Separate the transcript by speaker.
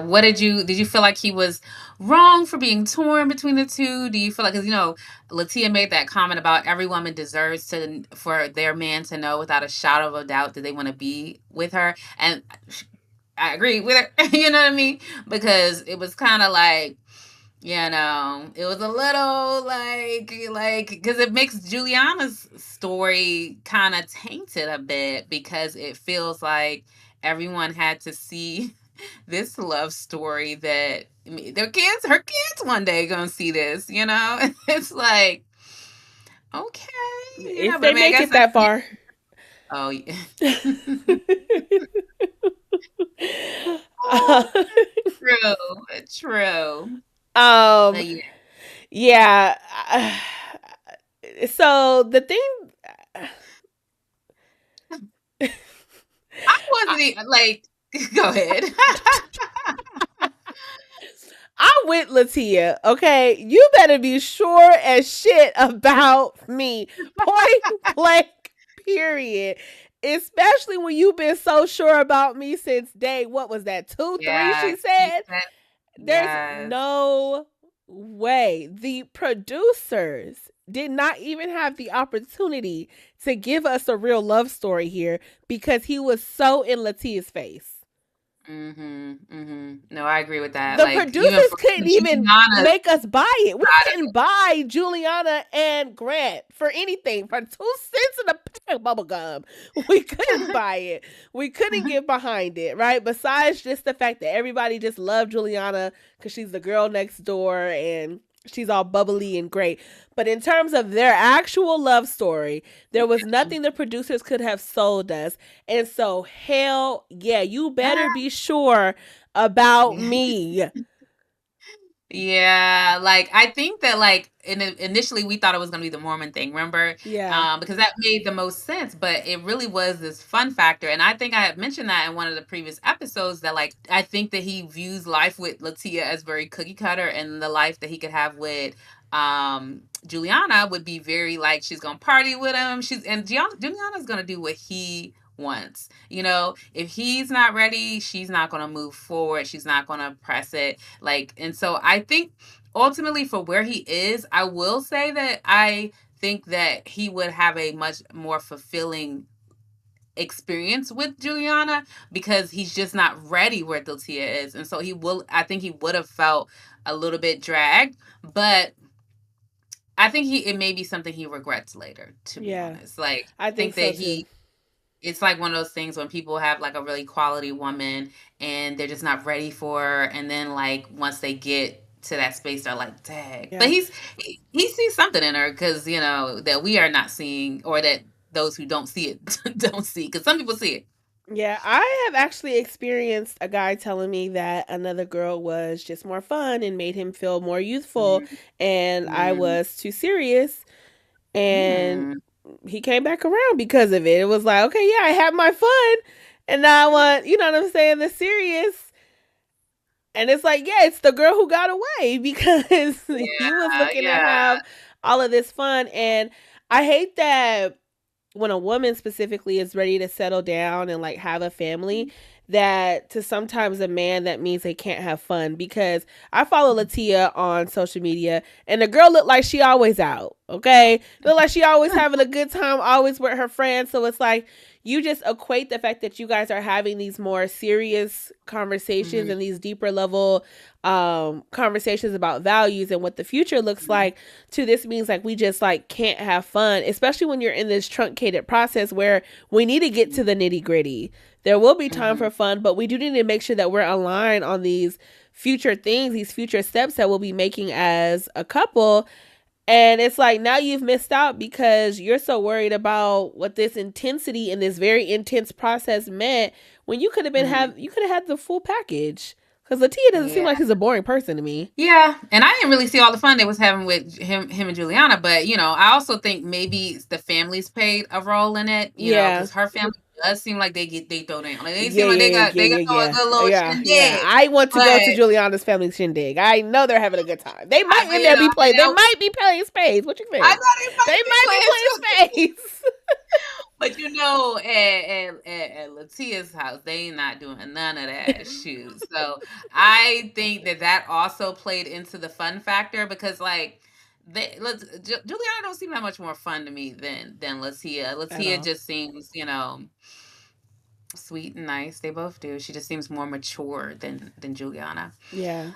Speaker 1: What did you feel like he was wrong for being torn between the two? Do you feel like, because Latia made that comment about every woman deserves for their man to know without a shadow of a doubt that they want to be with her, and I agree with her. You know what I mean? Because it was kind of like, it was a little like because it makes Juliana's story kind of tainted a bit, because it feels like everyone had to see this love story that her kids one day gonna see this. It's like, okay,
Speaker 2: If
Speaker 1: but I
Speaker 2: they
Speaker 1: mean, I
Speaker 2: make
Speaker 1: guess
Speaker 2: it that far.
Speaker 1: oh yeah.
Speaker 2: uh,
Speaker 1: True, true.
Speaker 2: um,
Speaker 1: But yeah,
Speaker 2: yeah. So the thing,
Speaker 1: I
Speaker 2: I,
Speaker 1: wasn't even like. Go ahead.
Speaker 2: I'm with Latia. Okay, you better be sure as shit about me. Point blank. Period. Especially when you've been so sure about me since day. What was that? 2, 3?
Speaker 1: Yeah,
Speaker 2: She said. There's
Speaker 1: yes.
Speaker 2: no way. The producers did not even have the opportunity to give us a real love story here because he was so in Latia's face.
Speaker 1: No, I agree with that.
Speaker 2: The
Speaker 1: Like, even
Speaker 2: producers
Speaker 1: for
Speaker 2: couldn't even
Speaker 1: Juliana's
Speaker 2: make us buy it. We
Speaker 1: side of
Speaker 2: couldn't buy Juliana and Grant for anything. For 2 cents in a pack of bubble gum. We couldn't buy it. We couldn't
Speaker 1: it.
Speaker 2: get behind it, right? Besides just the fact that everybody just loved Juliana because she's the girl next door and she's all bubbly and great. But in terms of their actual love story, there was nothing the producers could have sold us. And so, hell yeah, you better be sure about me.
Speaker 1: Yeah, like I think that initially we thought it was gonna be the Mormon thing, remember?
Speaker 2: Yeah.
Speaker 1: Because that made the most sense, but it really was this fun factor. And I think I had mentioned that in one of the previous episodes, that like I think that he views life with Latia as very cookie cutter, and the life that he could have with Juliana would be very like, she's gonna party with him. Juliana's gonna do what he wants. If he's not ready, she's not going to move forward. She's not going to press it. And so I think ultimately for where he is, I will say that I think that he would have a much more fulfilling experience with Juliana, because he's just not ready where Diltia is. And so I think he would have felt a little bit dragged, but I think it may be something he regrets later, to be honest. Like,
Speaker 2: I
Speaker 1: I
Speaker 2: think
Speaker 1: think
Speaker 2: so
Speaker 1: that
Speaker 2: too.
Speaker 1: it's like one of those things when people have like a really quality woman and they're just not ready for her, and then like once they get to that space, they're like, dang. But
Speaker 2: Yeah.
Speaker 1: he sees something in her, because that we are not seeing, or that those who don't see it don't see, because some people see it.
Speaker 2: Yeah, I have actually experienced a guy telling me that another girl was just more fun and made him feel more youthful, and I
Speaker 1: Mm-hmm.
Speaker 2: was too serious, and
Speaker 1: Mm-hmm.
Speaker 2: he came back around because of it. It was like, okay, yeah, I had my fun, and now I want, you know what I'm saying, the serious. And it's like, yeah, it's the girl who got away because he was
Speaker 1: Yeah,
Speaker 2: looking to
Speaker 1: yeah.
Speaker 2: have all of this fun. And I hate that when a woman specifically is ready to settle down and like have a family, that to sometimes a man that means they can't have fun, because I follow Latia on social media and the girl looked like she always out. Okay, look like she always having a good time, always with her friends. So it's like you just equate the fact that you guys are having these more serious conversations
Speaker 1: Mm-hmm.
Speaker 2: and these deeper level conversations about values and what the future looks
Speaker 1: Mm-hmm.
Speaker 2: like, to this means like we just like can't have fun, especially when you're in this truncated process where we need to get to the nitty gritty. There will be time
Speaker 1: Mm-hmm.
Speaker 2: for fun, but we do need to make sure that we're aligned on these future things, these future steps that we'll be making as a couple. And it's like now you've missed out because you're so worried about what this intensity and this very intense process meant, when you could have
Speaker 1: Mm-hmm.
Speaker 2: you could have had the full package. Because Latia doesn't seem
Speaker 1: Yeah.
Speaker 2: like she's a boring person to me.
Speaker 1: Yeah, and I didn't really see all the fun they was having with him and Juliana, but I also think maybe the families played a role in it,
Speaker 2: Yeah.
Speaker 1: because her family does seem like they throw down. Like, they
Speaker 2: Yeah,
Speaker 1: seem like
Speaker 2: yeah, yeah,
Speaker 1: they
Speaker 2: yeah,
Speaker 1: got throw a
Speaker 2: yeah,
Speaker 1: good little
Speaker 2: yeah.
Speaker 1: shindig.
Speaker 2: I want to go
Speaker 1: But
Speaker 2: to Juliana's family shindig. I know they're having a good time. They
Speaker 1: I
Speaker 2: might in
Speaker 1: mean,
Speaker 2: there be playing. They
Speaker 1: I
Speaker 2: might be playing spades. What you
Speaker 1: I
Speaker 2: think?
Speaker 1: know they
Speaker 2: They
Speaker 1: might be
Speaker 2: might
Speaker 1: playing
Speaker 2: be playing spades.
Speaker 1: But at Latia's house, they ain't not doing none of that shoot. So I think that also played into the fun factor because like Juliana don't seem that much more fun to me than Latia.
Speaker 2: At
Speaker 1: Latia
Speaker 2: all.
Speaker 1: just seems, sweet and nice. They both do. She just seems more mature than Juliana.
Speaker 2: Yeah.